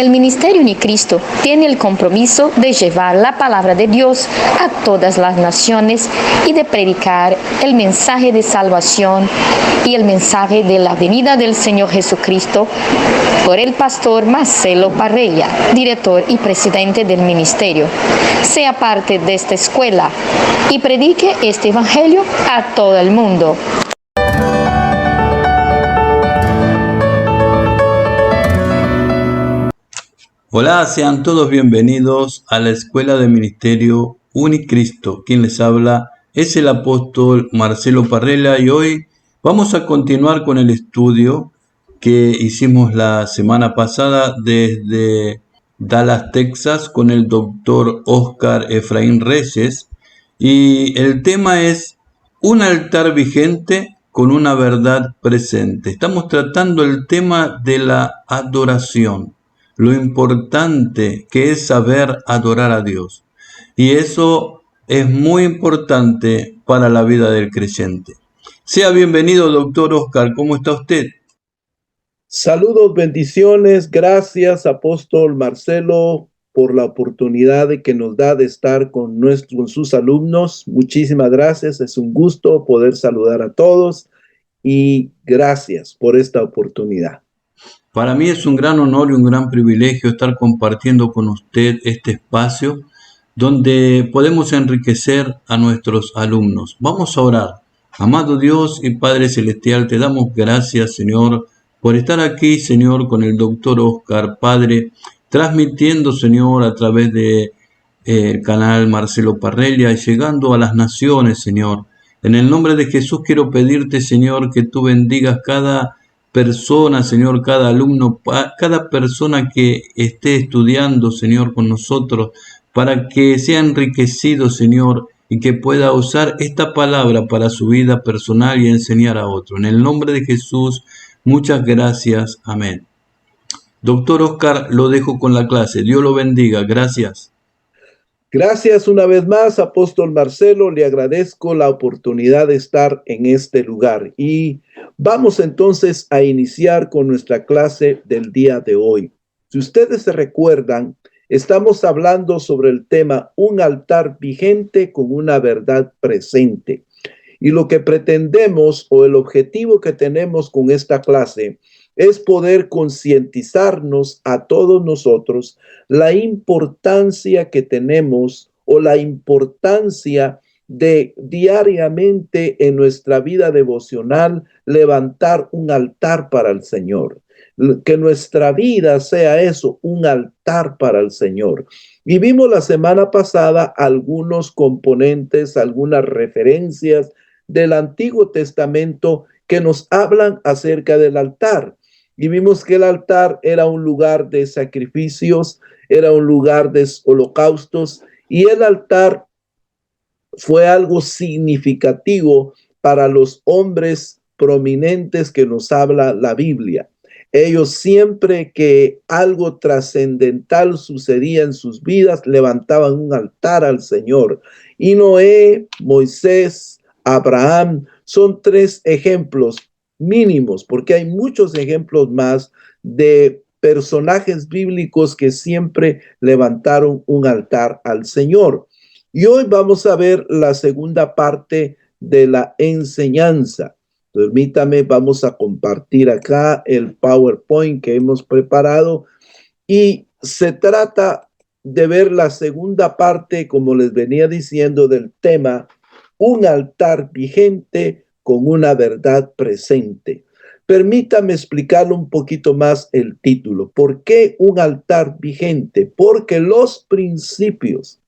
El Ministerio Unicristo tiene el compromiso de llevar la palabra de Dios a todas las naciones y de predicar el mensaje de salvación y el mensaje de la venida del Señor Jesucristo por el pastor Marcelo Parrella, director y presidente del ministerio. Sea parte de esta escuela y predique este evangelio a todo el mundo. Hola, sean todos bienvenidos a la Escuela de Ministerio Unicristo. Quien les habla es el apóstol Marcelo Parrella y hoy vamos a continuar con el estudio que hicimos la semana pasada desde Dallas, Texas, con el doctor Oscar Efraín Reyes, y el tema es un altar vigente con una verdad presente. Estamos tratando el tema de la adoración, lo importante que es saber adorar a Dios. Y eso es muy importante para la vida del creyente. Sea bienvenido, doctor Oscar. ¿Cómo está usted? Saludos, bendiciones. Gracias, apóstol Marcelo, por la oportunidad que nos da de estar con sus alumnos. Muchísimas gracias. Es un gusto poder saludar a todos y gracias por esta oportunidad. Para mí es un gran honor y un gran privilegio estar compartiendo con usted este espacio donde podemos enriquecer a nuestros alumnos. Vamos a orar. Amado Dios y Padre Celestial, te damos gracias, Señor, por estar aquí, Señor, con el doctor Oscar, Padre, transmitiendo, Señor, a través de el canal Marcelo Parrella y llegando a las naciones, Señor. En el nombre de Jesús quiero pedirte, Señor, que tú bendigas cada persona, Señor, cada alumno, cada persona que esté estudiando, Señor, con nosotros, para que sea enriquecido, Señor, y que pueda usar esta palabra para su vida personal y enseñar a otro. En el nombre de Jesús, muchas gracias. Amén. Doctor Oscar, lo dejo con la clase. Dios lo bendiga. Gracias. Gracias una vez más, apóstol Marcelo. Le agradezco la oportunidad de estar en este lugar. Y vamos entonces a iniciar con nuestra clase del día de hoy. Si ustedes se recuerdan, estamos hablando sobre el tema un altar vigente con una verdad presente. Y lo que pretendemos o el objetivo que tenemos con esta clase es poder concientizarnos a todos nosotros la importancia que tenemos o la importancia de diariamente en nuestra vida devocional levantar un altar para el Señor. Que nuestra vida sea eso, un altar para el Señor. Y vimos la semana pasada algunos componentes, algunas referencias del Antiguo Testamento que nos hablan acerca del altar. Y vimos que el altar era un lugar de sacrificios, era un lugar de holocaustos, y el altar fue algo significativo para los hombres prominentes que nos habla la Biblia. Ellos siempre que algo trascendental sucedía en sus vidas, levantaban un altar al Señor. Y Noé, Moisés, Abraham son tres ejemplos mínimos, porque hay muchos ejemplos más de personajes bíblicos que siempre levantaron un altar al Señor. Y hoy vamos a ver la segunda parte de la enseñanza. Permítame, vamos a compartir acá el PowerPoint que hemos preparado y se trata de ver la segunda parte, como les venía diciendo, del tema un altar vigente con una verdad presente. Permítame explicarle un poquito más el título. ¿Por qué un altar vigente? Porque los principios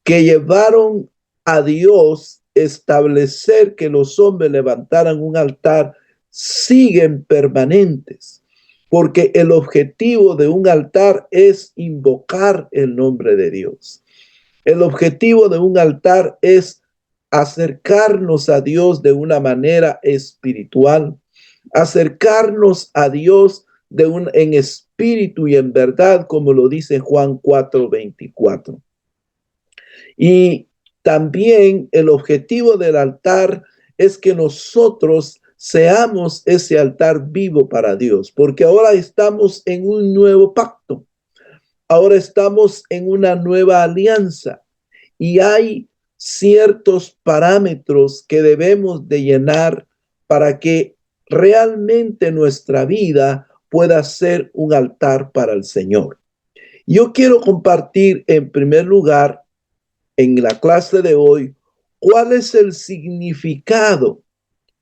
que llevaron a Dios establecer que los hombres levantaran un altar siguen permanentes, porque el objetivo de un altar es invocar el nombre de Dios. El objetivo de un altar es acercarnos a Dios de una manera espiritual, acercarnos a Dios en espíritu y en verdad, como lo dice Juan 4:24. Y también el objetivo del altar es que nosotros seamos ese altar vivo para Dios, porque ahora estamos en un nuevo pacto, ahora estamos en una nueva alianza y hay ciertos parámetros que debemos de llenar para que realmente nuestra vida pueda ser un altar para el Señor. Yo quiero compartir en primer lugar en la clase de hoy cuál es el significado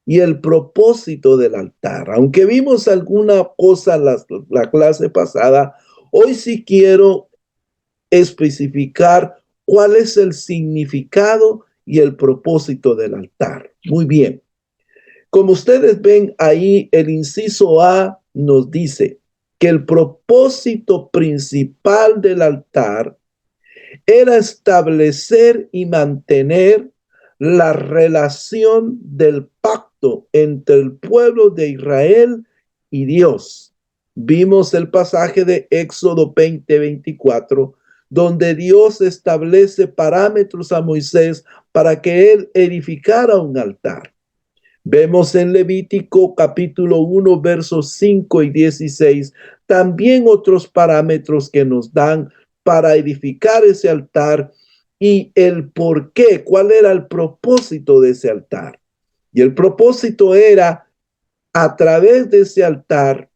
y el propósito del altar. Aunque vimos alguna cosa en la clase pasada, hoy sí quiero especificar cuál es el significado y el propósito del altar. Muy bien. Como ustedes ven ahí, el inciso A nos dice que el propósito principal del altar era establecer y mantener la relación del pacto entre el pueblo de Israel y Dios. Vimos el pasaje de Éxodo 20:24, donde Dios establece parámetros a Moisés para que él edificara un altar. Vemos en Levítico capítulo 1, versos 5 y 16, también otros parámetros que nos dan para edificar ese altar y el por qué, cuál era el propósito de ese altar. Y el propósito era, a través de ese altar,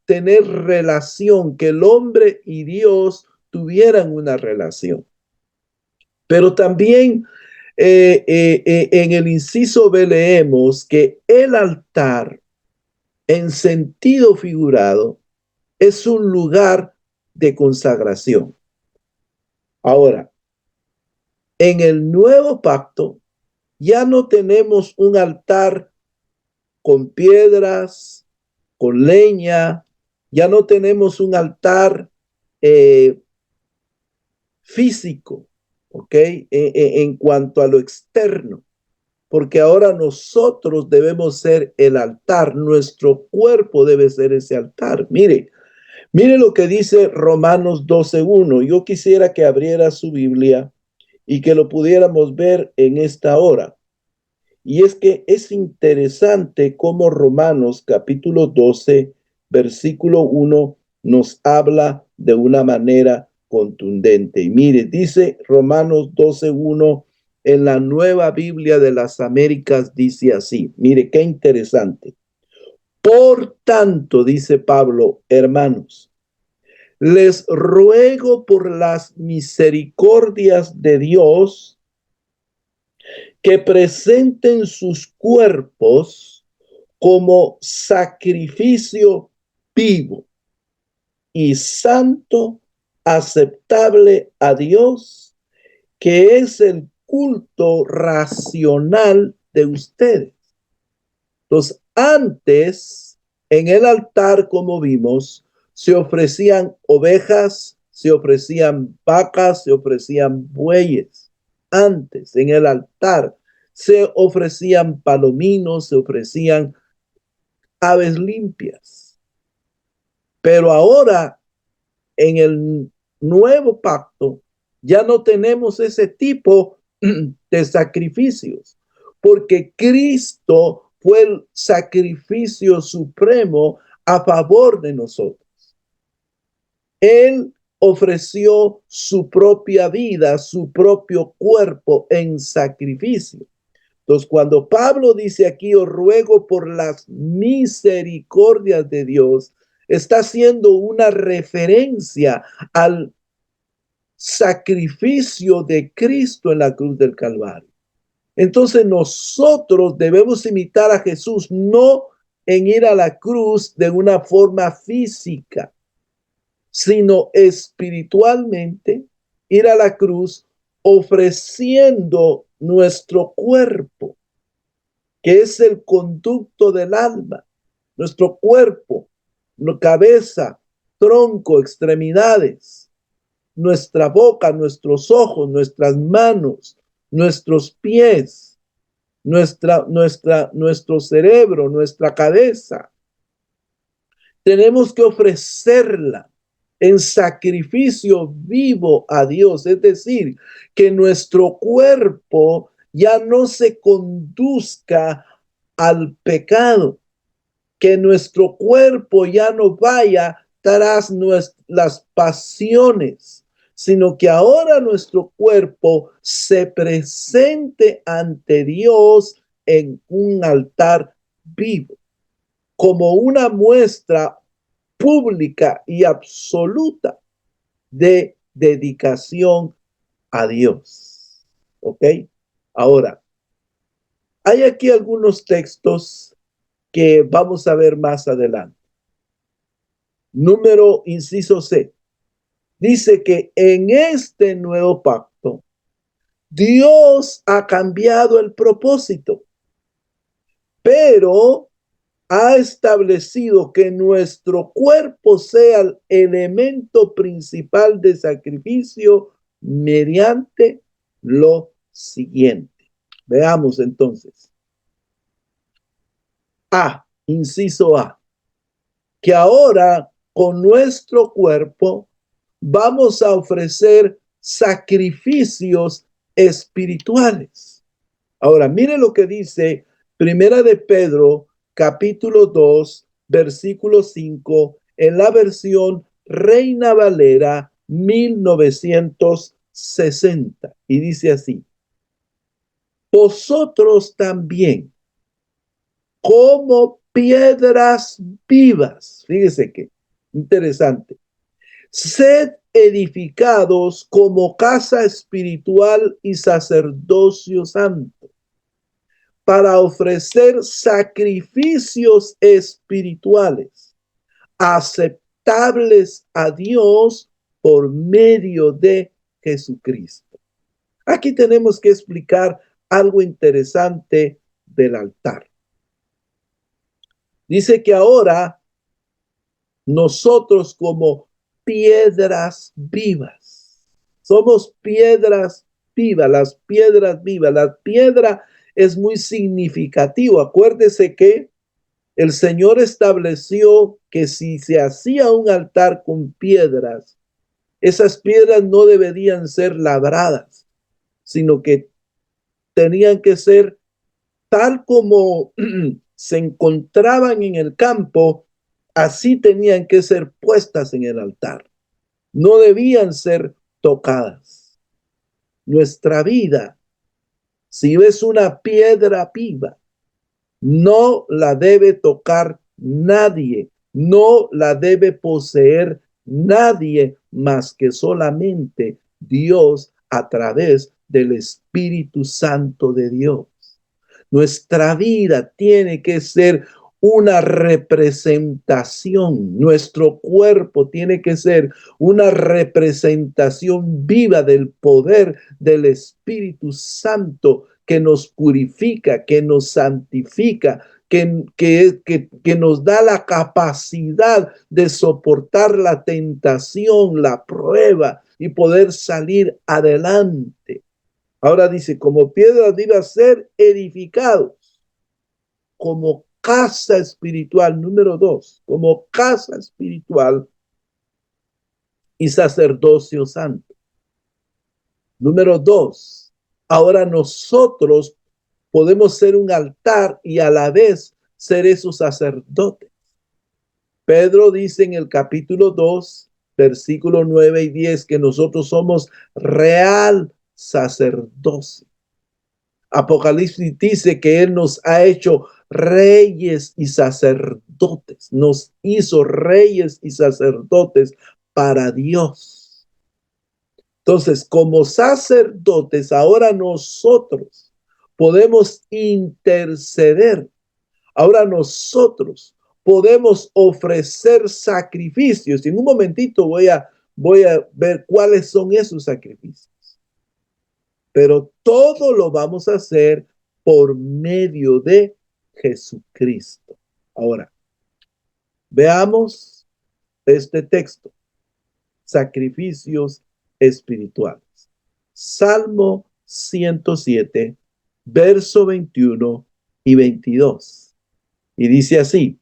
tener relación, que el hombre y Dios tuvieran una relación. Pero también en el inciso B leemos que el altar, en sentido figurado, es un lugar de consagración. Ahora, en el nuevo pacto ya no tenemos un altar con piedras, con leña, ya no tenemos un altar físico, ¿ok? En cuanto a lo externo, porque ahora nosotros debemos ser el altar, nuestro cuerpo debe ser ese altar. Mire lo que dice Romanos 12:1. Yo quisiera que abriera su Biblia y que lo pudiéramos ver en esta hora. Y es que es interesante cómo Romanos capítulo 12, versículo 1 nos habla de una manera contundente. Y mire, dice Romanos 12:1 en la Nueva Biblia de las Américas, dice así. Mire, qué interesante. Por tanto, dice Pablo, hermanos, les ruego por las misericordias de Dios que presenten sus cuerpos como sacrificio vivo y santo, aceptable a Dios, que es el culto racional de ustedes. Entonces, antes, en el altar, como vimos, se ofrecían ovejas, se ofrecían vacas, se ofrecían bueyes. Antes, en el altar, se ofrecían palominos, se ofrecían aves limpias. Pero ahora, en el nuevo pacto, ya no tenemos ese tipo de sacrificios, porque Cristo fue el sacrificio supremo a favor de nosotros. Él ofreció su propia vida, su propio cuerpo en sacrificio. Entonces, cuando Pablo dice aquí, os ruego por las misericordias de Dios, está haciendo una referencia al sacrificio de Cristo en la cruz del Calvario. Entonces nosotros debemos imitar a Jesús, no en ir a la cruz de una forma física, sino espiritualmente, ir a la cruz ofreciendo nuestro cuerpo, que es el conducto del alma, nuestro cuerpo, cabeza, tronco, extremidades, nuestra boca, nuestros ojos, nuestras manos, nuestros pies, nuestro cerebro, nuestra cabeza. Tenemos que ofrecerla en sacrificio vivo a Dios, es decir, que nuestro cuerpo ya no se conduzca al pecado, que nuestro cuerpo ya no vaya tras las pasiones, sino que ahora nuestro cuerpo se presente ante Dios en un altar vivo, como una muestra pública y absoluta de dedicación a Dios. ¿Ok? Ahora, hay aquí algunos textos que vamos a ver más adelante. Inciso C. Dice que en este nuevo pacto, Dios ha cambiado el propósito, pero ha establecido que nuestro cuerpo sea el elemento principal de sacrificio mediante lo siguiente. Veamos entonces. Inciso A, que ahora con nuestro cuerpo vamos a ofrecer sacrificios espirituales. Ahora, mire lo que dice Primera de Pedro, capítulo 2, versículo 5, en la versión Reina Valera 1960. Y dice así: vosotros también, como piedras vivas. Fíjese que interesante. Sed edificados como casa espiritual y sacerdocio santo, para ofrecer sacrificios espirituales aceptables a Dios por medio de Jesucristo. Aquí tenemos que explicar algo interesante del altar. Dice que ahora nosotros como piedras vivas, somos piedras vivas, las piedras vivas. La piedra es muy significativo. Acuérdese que el Señor estableció que si se hacía un altar con piedras, esas piedras no deberían ser labradas, sino que tenían que ser tal como se encontraban en el campo, así tenían que ser puestas en el altar. No debían ser tocadas. Nuestra vida, si ves una piedra viva, no la debe tocar nadie, no la debe poseer nadie más que solamente Dios a través del Espíritu Santo de Dios. Nuestra vida tiene que ser una representación. Nuestro cuerpo tiene que ser una representación viva del poder del Espíritu Santo que nos purifica, que nos santifica, que nos da la capacidad de soportar la tentación, la prueba y poder salir adelante. Ahora dice, como piedras vivas ser edificados, como casa espiritual, número 2, como casa espiritual y sacerdocio santo. Número 2, ahora nosotros podemos ser un altar y a la vez ser esos sacerdotes. Pedro dice en el capítulo 2, versículo 9 y 10, que nosotros somos real sacerdocio. Apocalipsis dice que Él nos ha hecho reyes y sacerdotes, nos hizo reyes y sacerdotes para Dios. Entonces, como sacerdotes, ahora nosotros podemos interceder. Ahora nosotros podemos ofrecer sacrificios. En un momentito voy a ver cuáles son esos sacrificios. Pero todo lo vamos a hacer por medio de Jesucristo. Ahora, veamos este texto. Sacrificios espirituales. Salmo 107, verso 21 y 22. Y dice así: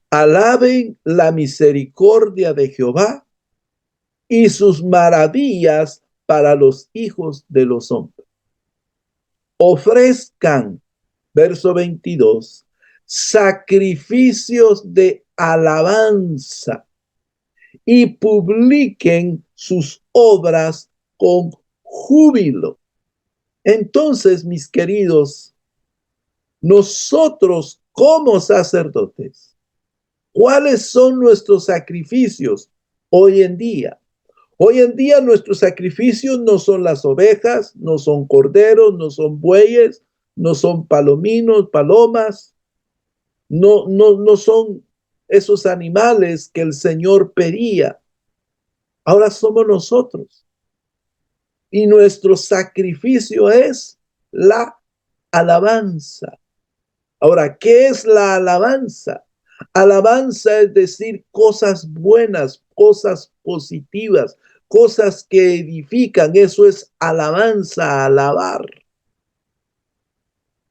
alaben la misericordia de Jehová y sus maravillas para los hijos de los hombres. Ofrezcan verso 22, sacrificios de alabanza y publiquen sus obras con júbilo. Entonces, mis queridos, nosotros como sacerdotes, ¿cuáles son nuestros sacrificios hoy en día? Hoy en día nuestros sacrificios no son las ovejas, no son corderos, no son bueyes, no son palomas, no son esos animales que el Señor pedía. Ahora somos nosotros. Y nuestro sacrificio es la alabanza. Ahora, ¿qué es la alabanza? Alabanza es decir cosas buenas, cosas positivas, cosas que edifican. Eso es alabanza, alabar.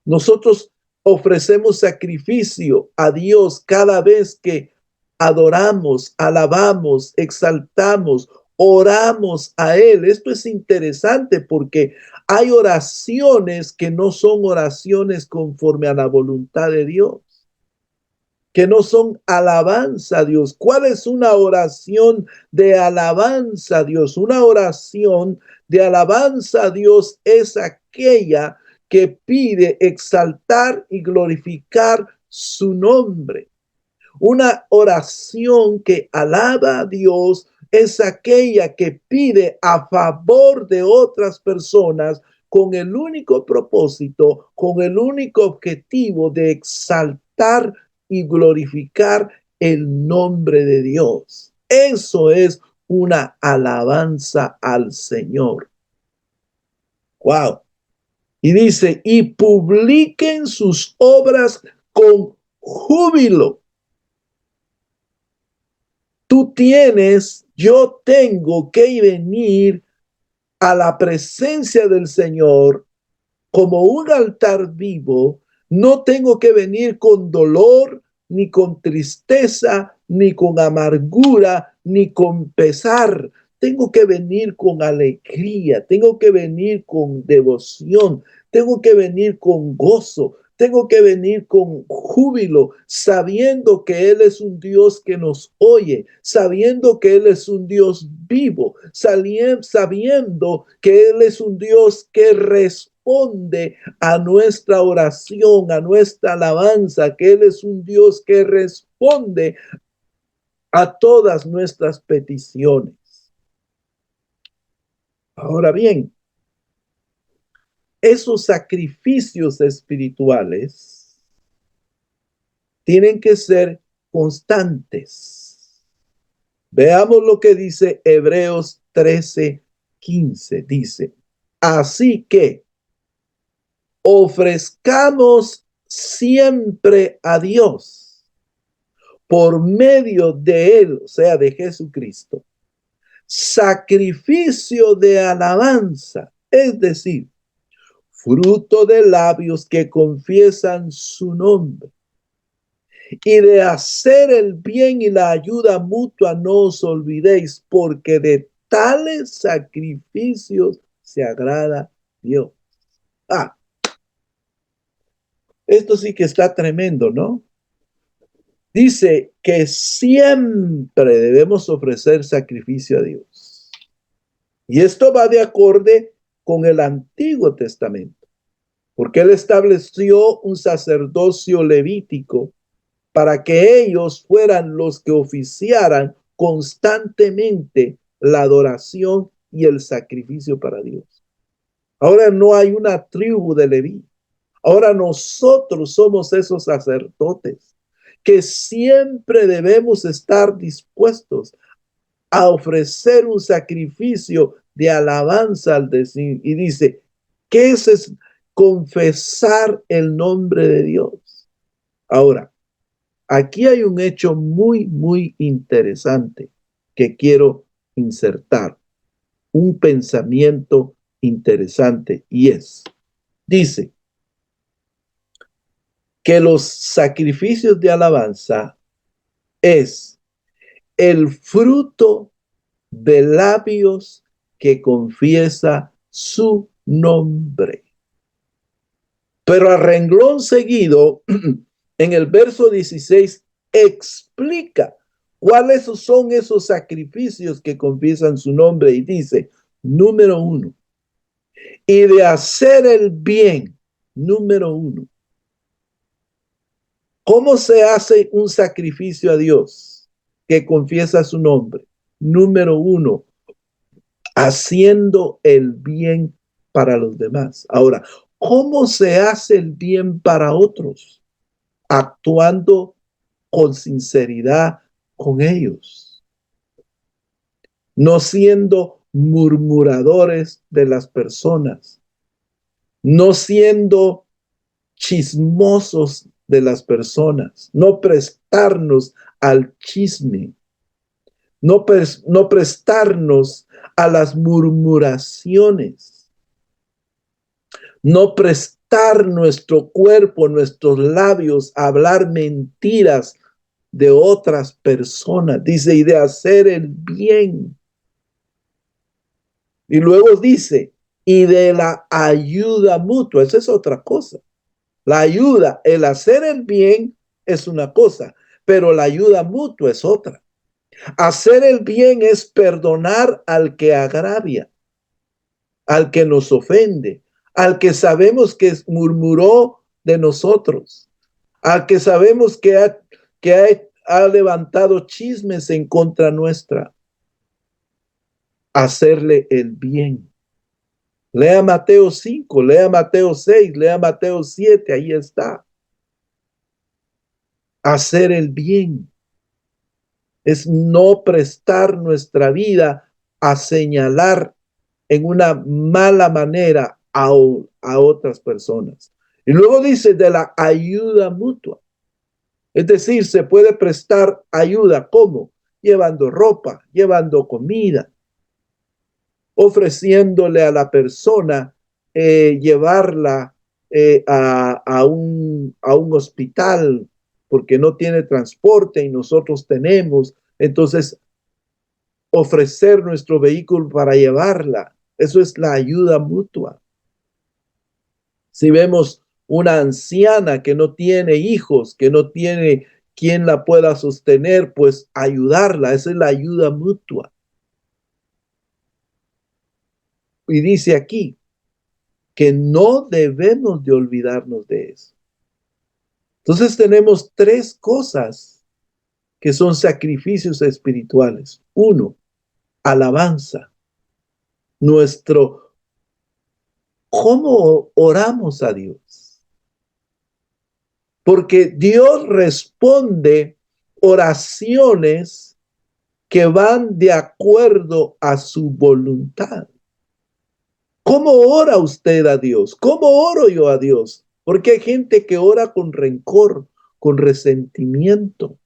Nosotros ofrecemos sacrificio a Dios cada vez que adoramos, alabamos, exaltamos, oramos a Él. Esto es interesante porque hay oraciones que no son oraciones conforme a la voluntad de Dios, que no son alabanza a Dios. ¿Cuál es una oración de alabanza a Dios? Una oración de alabanza a Dios es aquella que pide exaltar y glorificar su nombre. Una oración que alaba a Dios es aquella que pide a favor de otras personas con el único propósito, con el único objetivo de exaltar y glorificar el nombre de Dios. Eso es una alabanza al Señor. Wow. Y dice, y publiquen sus obras con júbilo. Yo tengo que venir a la presencia del Señor como un altar vivo. No tengo que venir con dolor, ni con tristeza, ni con amargura, ni con pesar. Tengo que venir con alegría, tengo que venir con devoción, tengo que venir con gozo, tengo que venir con júbilo, sabiendo que Él es un Dios que nos oye, sabiendo que Él es un Dios vivo, sabiendo que Él es un Dios que responde a nuestra oración, a nuestra alabanza, que Él es un Dios que responde a todas nuestras peticiones. Ahora bien, esos sacrificios espirituales tienen que ser constantes. Veamos lo que dice Hebreos 13:15. Dice, así que ofrezcamos siempre a Dios por medio de Él, o sea, de Jesucristo, sacrificio de alabanza, es decir, fruto de labios que confiesan su nombre. Y de hacer el bien y la ayuda mutua no os olvidéis, porque de tales sacrificios se agrada Dios. Esto sí que está tremendo, ¿no? Dice que siempre debemos ofrecer sacrificio a Dios. Y esto va de acorde con el Antiguo Testamento, porque Él estableció un sacerdocio levítico para que ellos fueran los que oficiaran constantemente la adoración y el sacrificio para Dios. Ahora no hay una tribu de Leví. Ahora nosotros somos esos sacerdotes que siempre debemos estar dispuestos a ofrecer un sacrificio de alabanza al decir. Y dice, ¿qué es confesar el nombre de Dios? Ahora, aquí hay un hecho muy, muy interesante que quiero insertar. Un pensamiento interesante y dice que los sacrificios de alabanza es el fruto de labios que confiesa su nombre. Pero a renglón seguido, en el verso 16, explica cuáles son esos sacrificios que confiesan su nombre y dice, número 1, y de hacer el bien, número 1. ¿Cómo se hace un sacrificio a Dios que confiesa su nombre? Número 1, haciendo el bien para los demás. Ahora, ¿cómo se hace el bien para otros? Actuando con sinceridad con ellos, no siendo murmuradores de las personas, no siendo chismosos de las personas, no prestarnos al chisme, no prestarnos a las murmuraciones, no prestar nuestro cuerpo, nuestros labios a hablar mentiras de otras personas. Dice, y de hacer el bien. Y luego dice, y de la ayuda mutua. Esa es otra cosa. La ayuda, el hacer el bien es una cosa, pero la ayuda mutua es otra. Hacer el bien es perdonar al que agravia, al que nos ofende, al que sabemos que murmuró de nosotros, al que sabemos ha levantado chismes en contra nuestra. Hacerle el bien. Lea Mateo 5, lea Mateo 6, lea Mateo 7, ahí está. Hacer el bien es no prestar nuestra vida a señalar en una mala manera a otras personas. Y luego dice de la ayuda mutua. Es decir, se puede prestar ayuda, ¿cómo? Llevando ropa, llevando comida, ofreciéndole a la persona llevarla a un hospital porque no tiene transporte y nosotros tenemos. Entonces, ofrecer nuestro vehículo para llevarla. Eso es la ayuda mutua. Si vemos una anciana que no tiene hijos, que no tiene quien la pueda sostener, pues ayudarla. Esa es la ayuda mutua. Y dice aquí que no debemos de olvidarnos de eso. Entonces tenemos tres cosas que son sacrificios espirituales. Uno, alabanza. ¿Cómo oramos a Dios? Porque Dios responde oraciones que van de acuerdo a su voluntad. ¿Cómo ora usted a Dios? ¿Cómo oro yo a Dios? Porque hay gente que ora con rencor, con resentimiento.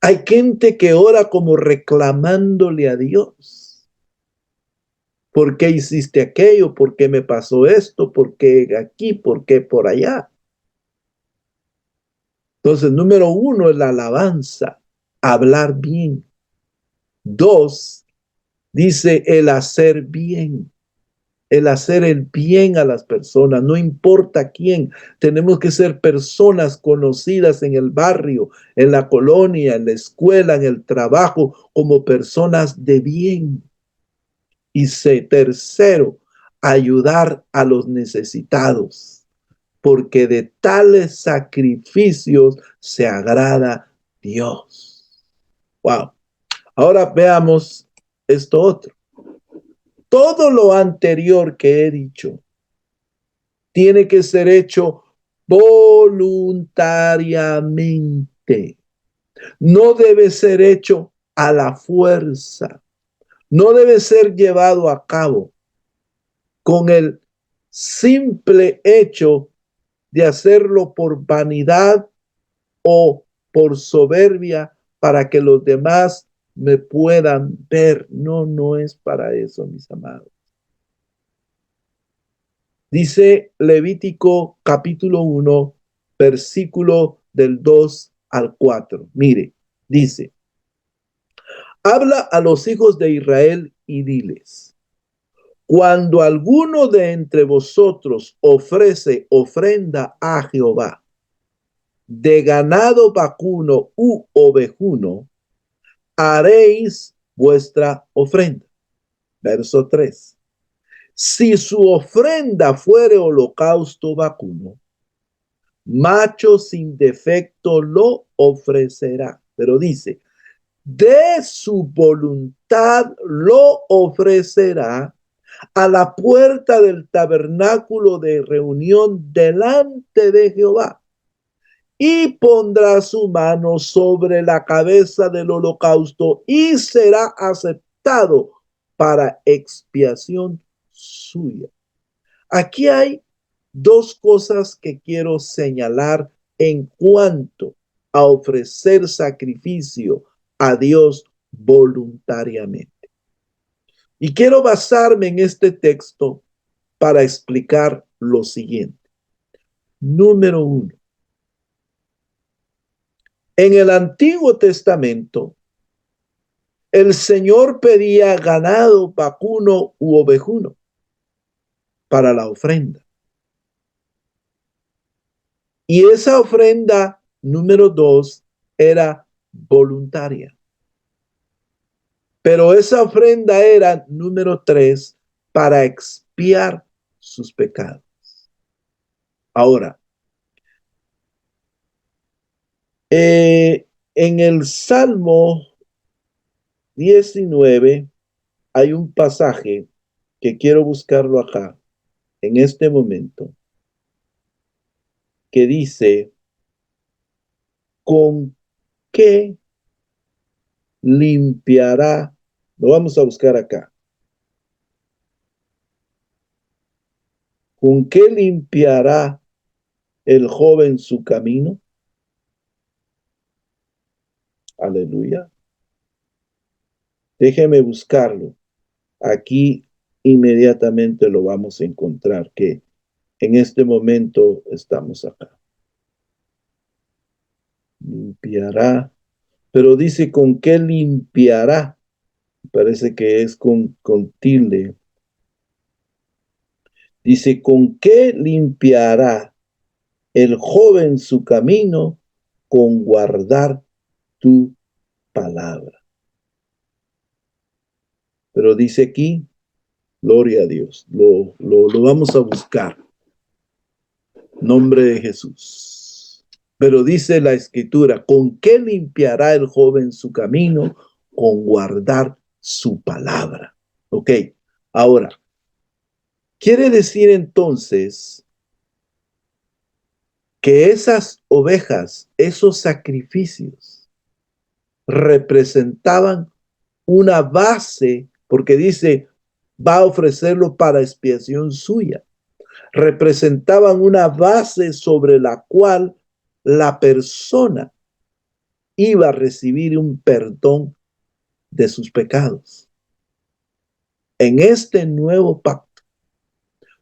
Hay gente que ora como reclamándole a Dios. ¿Por qué hiciste aquello? ¿Por qué me pasó esto? ¿Por qué aquí? ¿Por qué por allá? Entonces, número 1 es la alabanza, hablar bien. 2, dice el hacer bien. El hacer el bien a las personas, no importa quién. Tenemos que ser personas conocidas en el barrio, en la colonia, en la escuela, en el trabajo, como personas de bien. Y tercero, ayudar a los necesitados, porque de tales sacrificios se agrada Dios. Wow. Ahora veamos esto otro. Todo lo anterior que he dicho tiene que ser hecho voluntariamente. No debe ser hecho a la fuerza. No debe ser llevado a cabo con el simple hecho de hacerlo por vanidad o por soberbia para que los demás me puedan ver. No, no es para eso, mis amados. Dice Levítico capítulo 1, versículo del 2 al 4. Mire, dice, habla a los hijos de Israel y diles, Cuando alguno de entre vosotros ofrece ofrenda a Jehová de ganado vacuno u ovejuno, haréis vuestra ofrenda. Verso 3. Si su ofrenda fuere holocausto vacuno, macho sin defecto lo ofrecerá. Pero dice, de su voluntad lo ofrecerá a la puerta del tabernáculo de reunión delante de Jehová, y pondrá su mano sobre la cabeza del holocausto y será aceptado para expiación suya. Aquí hay dos cosas que quiero señalar en cuanto a ofrecer sacrificio a Dios voluntariamente. Y quiero basarme en este texto para explicar lo siguiente. Número 1. En el Antiguo Testamento, el Señor pedía ganado vacuno u ovejuno para la ofrenda. Y esa ofrenda, número 2, era voluntaria. Pero esa ofrenda era, número 3, para expiar sus pecados. Ahora, en el Salmo 19 hay un pasaje que quiero buscarlo acá, en este momento, que dice, ¿con qué limpiará? Lo vamos a buscar acá. ¿Con qué limpiará el joven su camino? Aleluya. Déjeme buscarlo. Aquí inmediatamente lo vamos a encontrar, que en este momento estamos acá. Limpiará. Pero dice, ¿con qué limpiará? Parece que es con tilde. Dice, ¿con qué limpiará el joven su camino? Con guardar tu palabra. Pero dice aquí, gloria a Dios, lo vamos a buscar. Nombre de Jesús. Pero dice la Escritura, ¿con qué limpiará el joven su camino? Con guardar su palabra. Ok, ahora, quiere decir entonces que esas ovejas, esos sacrificios, representaban una base, porque dice, va a ofrecerlo para expiación suya. Representaban una base sobre la cual la persona iba a recibir un perdón de sus pecados. En este nuevo pacto,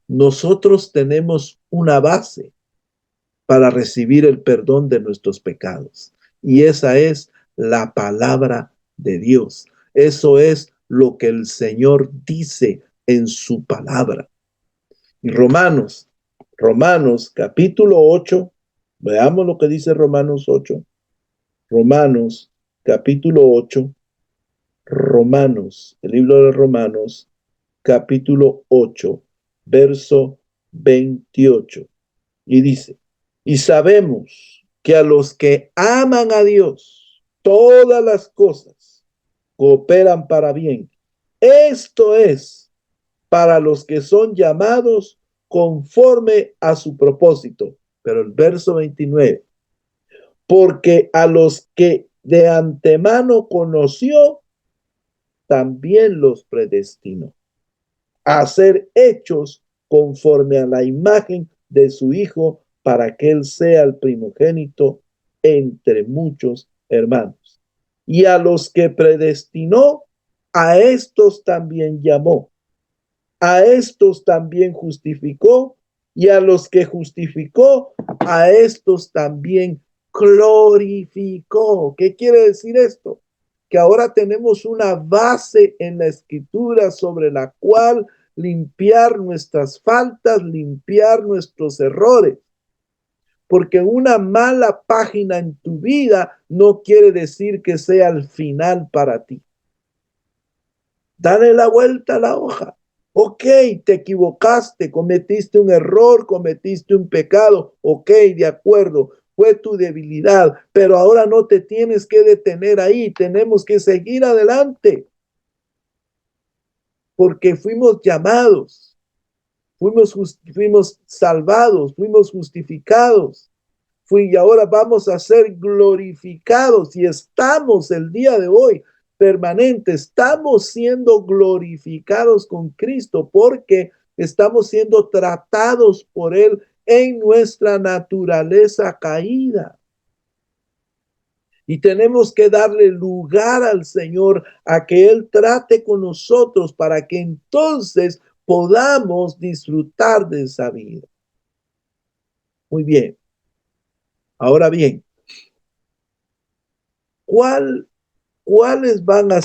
nosotros tenemos una base para recibir el perdón de nuestros pecados. Y esa es la palabra de Dios. Eso es lo que el Señor dice en su palabra. Y Romanos capítulo 8, veamos lo que dice Romanos 8. Romanos capítulo 8, Romanos, el libro de Romanos capítulo 8, verso 28. Y dice, y sabemos que a los que aman a Dios, todas las cosas cooperan para bien. Esto es, para los que son llamados conforme a su propósito. Pero el verso 29, porque a los que de antemano conoció, también los predestinó a ser hechos conforme a la imagen de su Hijo, para que Él sea el primogénito entre muchos hermanos. Y a los que predestinó, a estos también llamó. A estos también justificó, y a los que justificó, a estos también glorificó. ¿Qué quiere decir esto? Que ahora tenemos una base en la Escritura sobre la cual limpiar nuestras faltas, limpiar nuestros errores. Porque una mala página en tu vida no quiere decir que sea el final para ti. Dale la vuelta a la hoja. Ok, te equivocaste, cometiste un error, cometiste un pecado. Ok, de acuerdo, fue tu debilidad, pero ahora no te tienes que detener ahí. Tenemos que seguir adelante. Porque fuimos llamados, fuimos salvados, fuimos justificados. Y ahora vamos a ser glorificados y estamos el día de hoy permanente, estamos siendo glorificados con Cristo porque estamos siendo tratados por Él en nuestra naturaleza caída. Y tenemos que darle lugar al Señor a que Él trate con nosotros para que entonces podamos disfrutar de esa vida. Muy bien. Ahora bien, ¿cuáles van a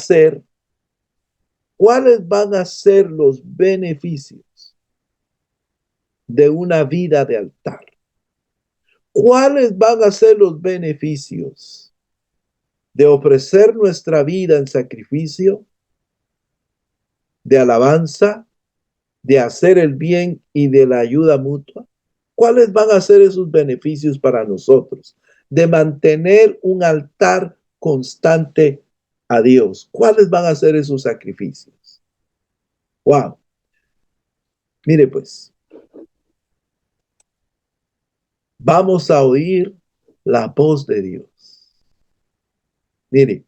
ser los beneficios de una vida de altar? ¿Cuáles van a ser los beneficios de ofrecer nuestra vida en sacrificio, de alabanza, de hacer el bien y de la ayuda mutua? ¿Cuáles van a ser esos beneficios para nosotros? De mantener un altar constante a Dios. ¿Cuáles van a ser esos sacrificios? Wow. Mire pues, vamos a oír la voz de Dios. Mire,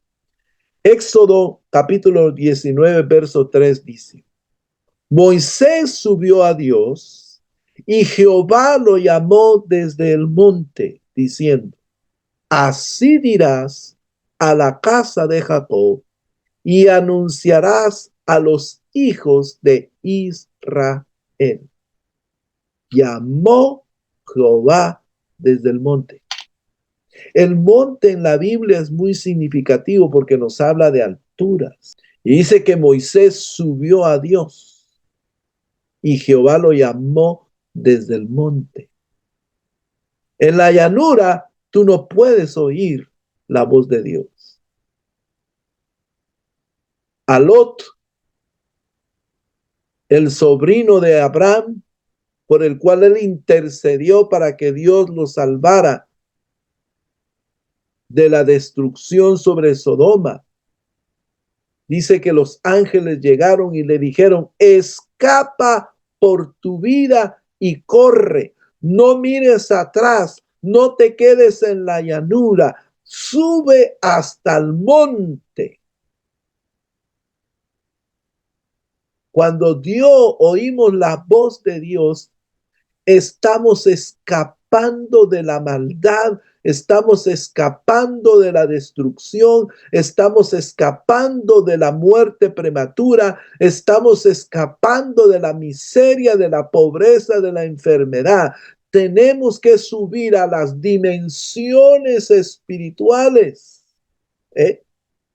Éxodo capítulo 19, verso 3 dice, Moisés subió a Dios y Jehová lo llamó desde el monte, diciendo, así dirás a la casa de Jacob y anunciarás a los hijos de Israel. Llamó Jehová desde el monte. El monte en la Biblia es muy significativo porque nos habla de alturas. Y dice que Moisés subió a Dios y Jehová lo llamó desde el monte. En la llanura tú no puedes oír la voz de Dios. A Lot, el sobrino de Abraham, por el cual él intercedió para que Dios lo salvara de la destrucción sobre Sodoma. Dice que los ángeles llegaron y le dijeron, escapa por tu vida y corre. No mires atrás, no te quedes en la llanura, sube hasta el monte. Cuando oímos la voz de Dios, estamos escapando de la maldad, estamos escapando de la destrucción, estamos escapando de la muerte prematura, estamos escapando de la miseria, de la pobreza, de la enfermedad. Tenemos que subir a las dimensiones espirituales,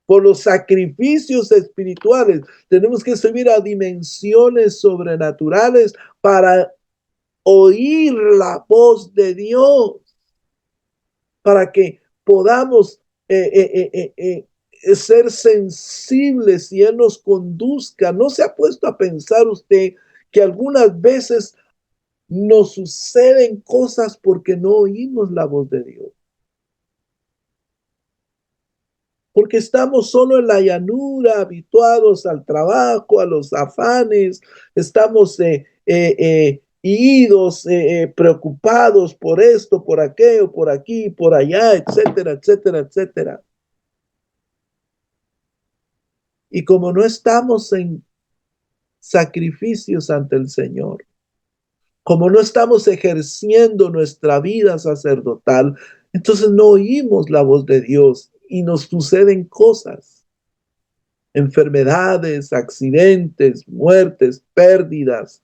por los sacrificios espirituales. Tenemos que subir a dimensiones sobrenaturales para oír la voz de Dios, para que podamos ser sensibles y Él nos conduzca. ¿No se ha puesto a pensar usted que algunas veces nos suceden cosas porque no oímos la voz de Dios? Porque estamos solo en la llanura, habituados al trabajo, a los afanes, estamos idos, preocupados por esto, por aquello, por aquí, por allá, etcétera, etcétera, etcétera. Y como no estamos en sacrificios ante el Señor, como no estamos ejerciendo nuestra vida sacerdotal, entonces no oímos la voz de Dios y nos suceden cosas, enfermedades, accidentes, muertes, pérdidas,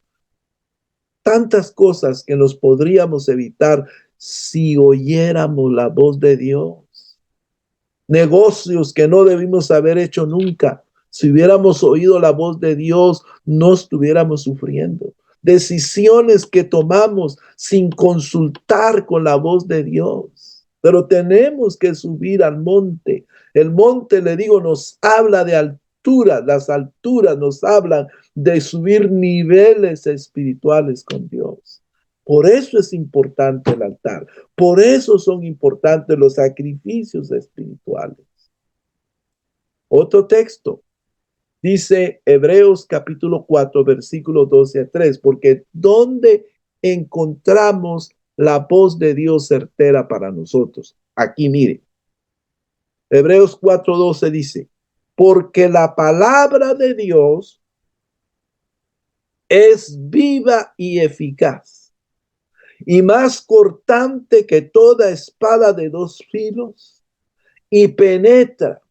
tantas cosas que nos podríamos evitar si oyéramos la voz de Dios. Negocios que no debimos haber hecho nunca, Si hubiéramos oído la voz de Dios, no estuviéramos sufriendo. Decisiones que tomamos sin consultar con la voz de Dios. Pero tenemos que subir al monte. El monte, le digo, nos habla de altura. Las alturas nos hablan de subir niveles espirituales con Dios. Por eso es importante el altar. Por eso son importantes los sacrificios espirituales. Otro texto. Dice Hebreos capítulo 4, versículo 12 a 3, porque ¿dónde encontramos la voz de Dios certera para nosotros? Aquí mire, Hebreos 4, 12 dice, porque la palabra de Dios es viva y eficaz, y más cortante que toda espada de dos filos, y penetra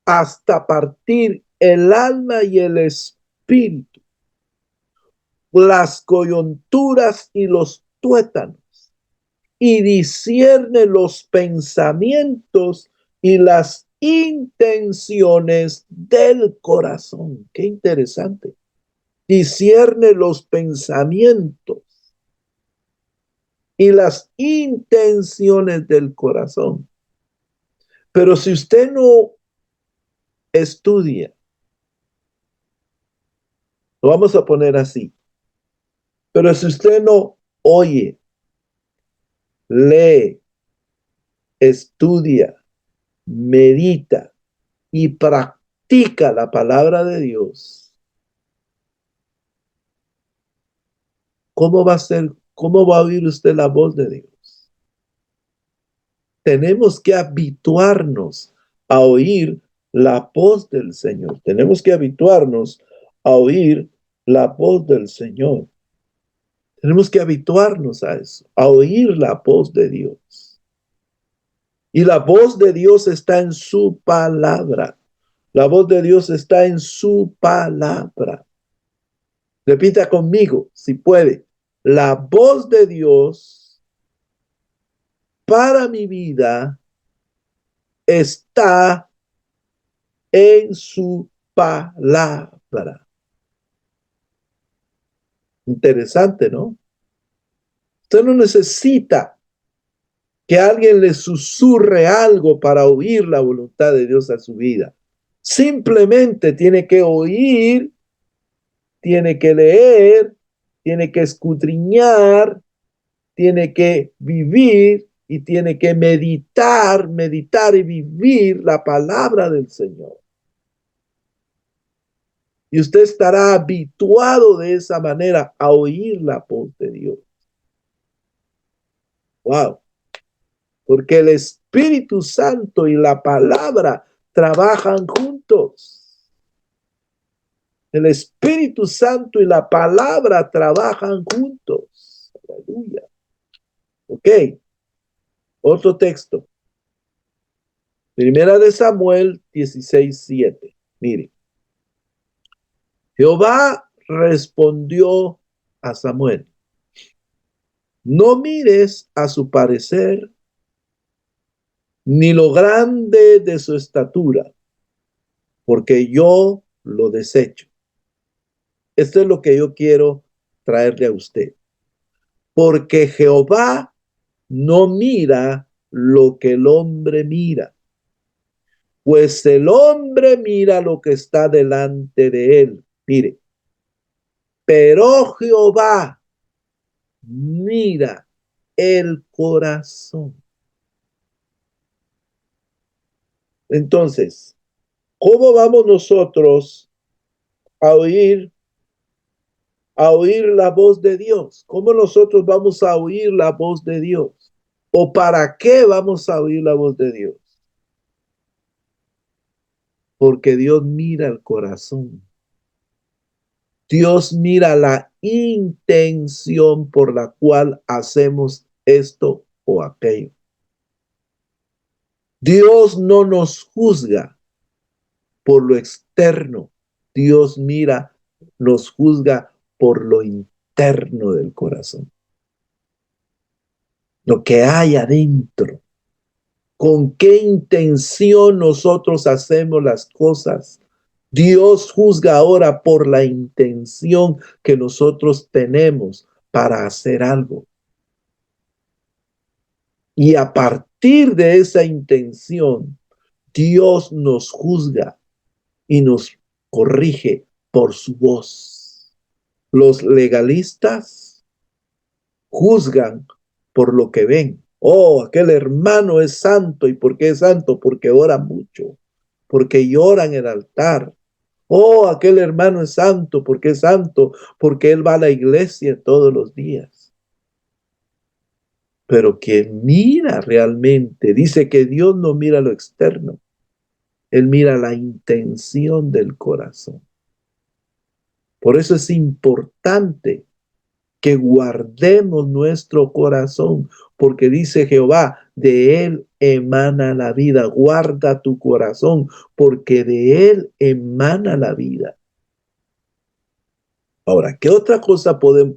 hasta partir el alma y el espíritu, las coyunturas y los tuétanos, y discierne los pensamientos y las intenciones del corazón. Qué interesante. Discierne los pensamientos y las intenciones del corazón. Pero si usted no estudia, lo vamos a poner así, pero si usted no oye, lee, estudia, medita y practica la palabra de Dios, ¿cómo va a ser? ¿Cómo va a oír usted la voz de Dios? Tenemos que habituarnos a oír la voz del Señor. Tenemos que habituarnos a oír la voz del Señor. Tenemos que habituarnos a eso, a oír la voz de Dios. Y la voz de Dios está en su palabra. La voz de Dios está en su palabra. Repita conmigo, si puede. La voz de Dios para mi vida está en su palabra. Interesante, ¿no? Usted no necesita que alguien le susurre algo para oír la voluntad de Dios a su vida. Simplemente tiene que oír, tiene que leer, tiene que escudriñar, tiene que vivir y tiene que meditar y vivir la palabra del Señor. Y usted estará habituado de esa manera a oír la voz de Dios. Wow. Porque el Espíritu Santo y la palabra trabajan juntos. El Espíritu Santo y la palabra trabajan juntos. Aleluya. Ok. Otro texto. Primera de Samuel 16:7. Mire. Jehová respondió a Samuel: no mires a su parecer, ni lo grande de su estatura, porque yo lo desecho. Esto es lo que yo quiero traerle a usted. Porque Jehová no mira lo que el hombre mira, pues el hombre mira lo que está delante de él. Mire, pero Jehová mira el corazón. Entonces, ¿cómo vamos nosotros a oír la voz de Dios? ¿Cómo nosotros vamos a oír la voz de Dios? ¿O para qué vamos a oír la voz de Dios? Porque Dios mira el corazón. Dios mira la intención por la cual hacemos esto o aquello. Dios no nos juzga por lo externo. Dios mira, nos juzga por lo interno del corazón. Lo que hay adentro. ¿Con qué intención nosotros hacemos las cosas? Dios juzga ahora por la intención que nosotros tenemos para hacer algo. Y a partir de esa intención, Dios nos juzga y nos corrige por su voz. Los legalistas juzgan por lo que ven. Oh, aquel hermano es santo. ¿Y por qué es santo? Porque ora mucho, porque llora en el altar. Oh, aquel hermano es santo. ¿Por qué es santo? Porque él va a la iglesia todos los días. Pero quien mira realmente, dice que Dios no mira lo externo, Él mira la intención del corazón. Por eso es importante que guardemos nuestro corazón, porque dice Jehová, de él emana la vida. Guarda tu corazón, porque de él emana la vida. Ahora, ¿qué otra cosa podemos,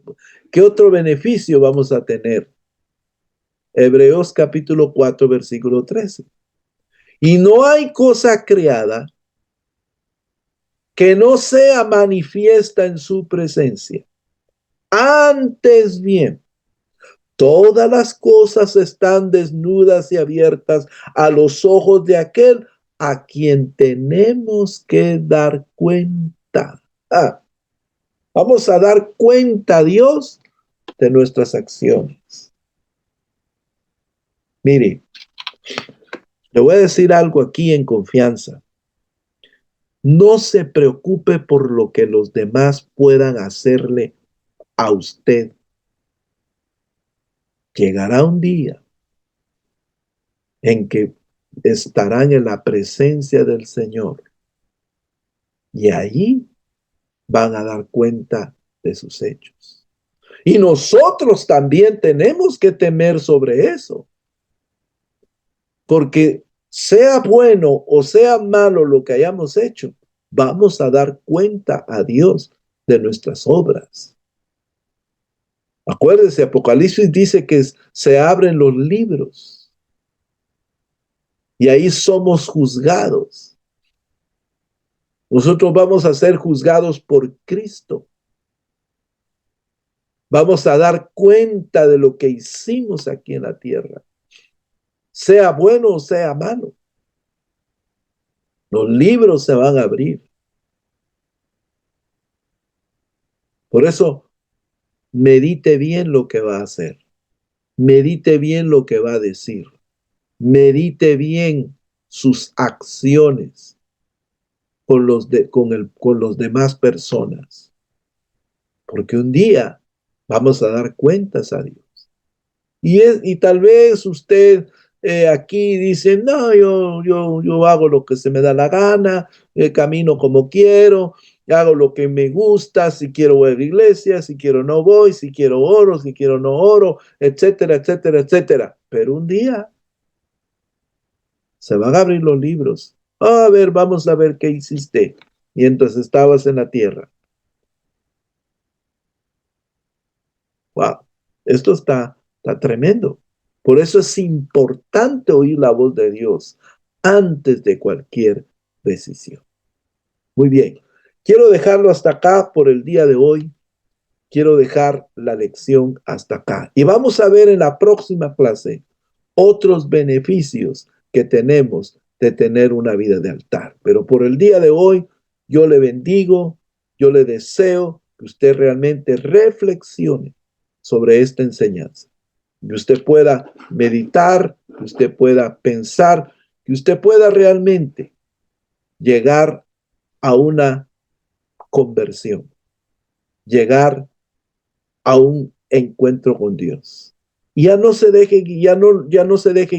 qué otro beneficio vamos a tener? Hebreos capítulo 4, versículo 13. Y no hay cosa creada que no sea manifiesta en su presencia. Antes bien, todas las cosas están desnudas y abiertas a los ojos de aquel a quien tenemos que dar cuenta. Vamos a dar cuenta a Dios de nuestras acciones. Mire, le voy a decir algo aquí en confianza. No se preocupe por lo que los demás puedan hacerle a usted. Llegará un día en que estarán en la presencia del Señor y allí van a dar cuenta de sus hechos. Y nosotros también tenemos que temer sobre eso, porque sea bueno o sea malo lo que hayamos hecho, vamos a dar cuenta a Dios de nuestras obras. Acuérdese, Apocalipsis dice que se abren los libros y ahí somos juzgados. Nosotros vamos a ser juzgados por Cristo. Vamos a dar cuenta de lo que hicimos aquí en la tierra, sea bueno o sea malo. Los libros se van a abrir. Por eso, medite bien lo que va a hacer. Medite bien lo que va a decir. Medite bien sus acciones con los demás personas. Porque un día vamos a dar cuentas a Dios. Y tal vez usted aquí dice, no, yo hago lo que se me da la gana, camino como quiero, hago lo que me gusta, si quiero voy a la iglesia, si quiero no voy, si quiero oro, si quiero no oro, etcétera, etcétera, etcétera. Pero un día se van a abrir los libros. A ver, vamos a ver qué hiciste mientras estabas en la tierra. Wow, esto está tremendo. Por eso es importante oír la voz de Dios antes de cualquier decisión. Muy bien, quiero dejarlo hasta acá por el día de hoy. Quiero dejar la lección hasta acá. Y vamos a ver en la próxima clase otros beneficios que tenemos de tener una vida de altar. Pero por el día de hoy, yo le bendigo, yo le deseo que usted realmente reflexione sobre esta enseñanza. Que usted pueda meditar, que usted pueda pensar, que usted pueda realmente llegar a una conversión, llegar a un encuentro con Dios. Y ya no se deje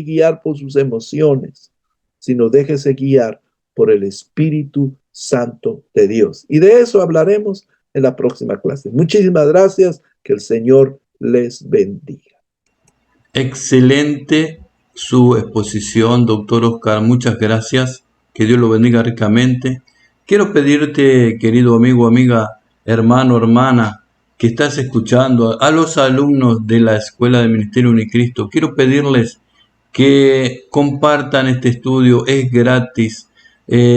guiar por sus emociones, sino déjese guiar por el Espíritu Santo de Dios. Y de eso hablaremos en la próxima clase. Muchísimas gracias. Que el Señor les bendiga. Excelente su exposición, doctor Oscar. Muchas gracias. Que Dios lo bendiga ricamente. Quiero pedirte, querido amigo, amiga, hermano, hermana, que estás escuchando, a los alumnos de la Escuela de Ministerio Unicristo, quiero pedirles que compartan este estudio. Es gratis.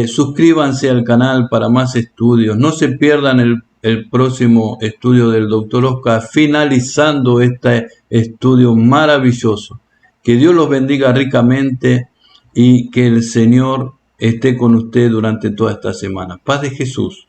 Suscríbanse al canal para más estudios. No se pierdan el próximo estudio del Dr. Oscar, finalizando este estudio maravilloso. Que Dios los bendiga ricamente y que el Señor esté con usted durante toda esta semana. Paz de Jesús.